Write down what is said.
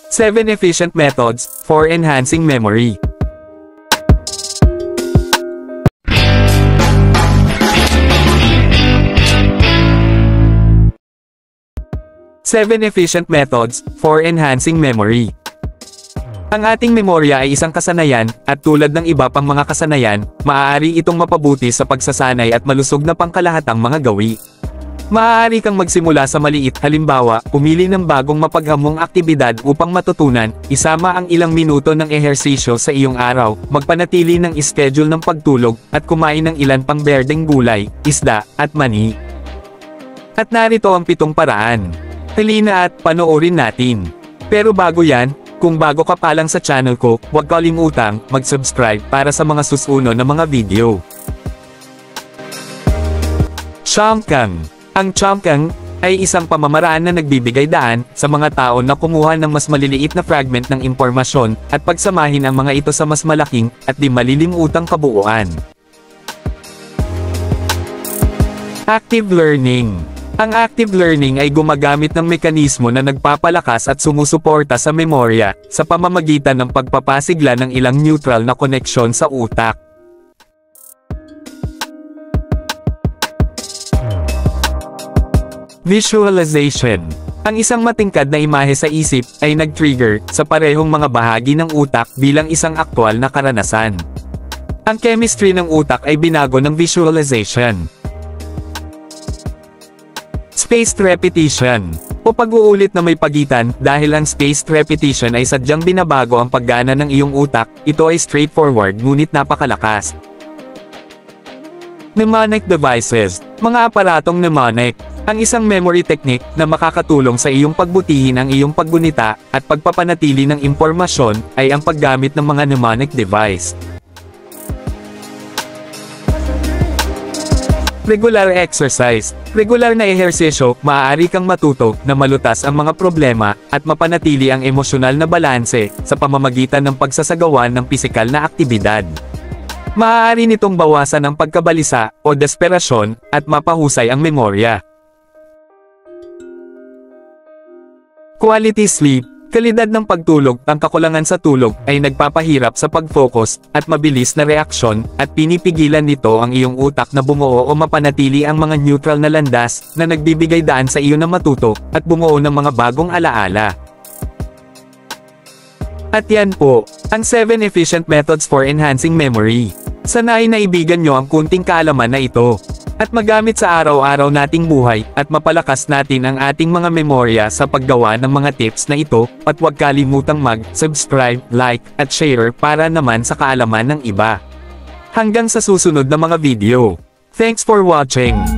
7 efficient methods for enhancing memory. Seven efficient methods for enhancing memory. Ang ating memorya ay isang kasanayan, at tulad ng iba pang mga kasanayan, maaari itong mapabuti sa pagsasanay at malusog na pangkalahatang mga gawi. Maaari kang magsimula sa maliit, halimbawa, pumili ng bagong mapaghamong aktibidad upang matutunan, isama ang ilang minuto ng ehersisyo sa iyong araw, magpanatili ng schedule ng pagtulog, at kumain ng ilan pang berdeng gulay, isda, at mani. At narito ang 7 paraan. Halina at panoorin natin. Pero bago yan, kung bago ka pa lang sa channel ko, huwag kalimutang mag-subscribe para sa mga susunod na mga video. Chomkang. Ang chomkang ay isang pamamaraan na nagbibigay daan sa mga tao na kumuha ng mas maliliit na fragment ng impormasyon at pagsamahin ang mga ito sa mas malaking at di malilimutang kabuuan. Active learning. Ang active learning ay gumagamit ng mekanismo na nagpapalakas at sumusuporta sa memorya sa pamamagitan ng pagpapasigla ng ilang neutral na koneksyon sa utak. Visualization. Ang isang matingkad na imahe sa isip ay nag-trigger sa parehong mga bahagi ng utak bilang isang aktwal na karanasan. Ang chemistry ng utak ay binago ng visualization. Spaced repetition, o pag-uulit na may pagitan. Dahil ang spaced repetition ay sadyang binabago ang paggana ng iyong utak, ito ay straightforward ngunit napakalakas. Mnemonic devices, mga aparatong mnemonic. Ang isang memory technique na makakatulong sa iyong pagbutihin ang iyong paggunita at pagpapanatili ng impormasyon ay ang paggamit ng mga mnemonic device. Regular exercise. Regular na ehersisyo, maaari kang matuto na malutas ang mga problema at mapanatili ang emosyonal na balanse sa pamamagitan ng pagsasagawa ng pisikal na aktibidad. Maaari nitong bawasan ang pagkabalisa o desperasyon at mapahusay ang memorya. Quality sleep. Kalidad ng pagtulog. Ang kakulangan sa tulog ay nagpapahirap sa pag-focus at mabilis na reaksyon, at pinipigilan nito ang iyong utak na bumuo o mapanatili ang mga neutral na landas na nagbibigay daan sa iyo na matuto at bumuo ng mga bagong alaala. At yan po, ang 7 efficient methods for enhancing memory. Sanayin na ibigan nyo ang kunting kaalaman na ito at magamit sa araw-araw nating buhay, at mapalakas natin ang ating mga memorya sa paggawa ng mga tips na ito, at huwag kalimutang mag-subscribe, like, at share para naman sa kaalaman ng iba. Hanggang sa susunod na mga video. Thanks for watching!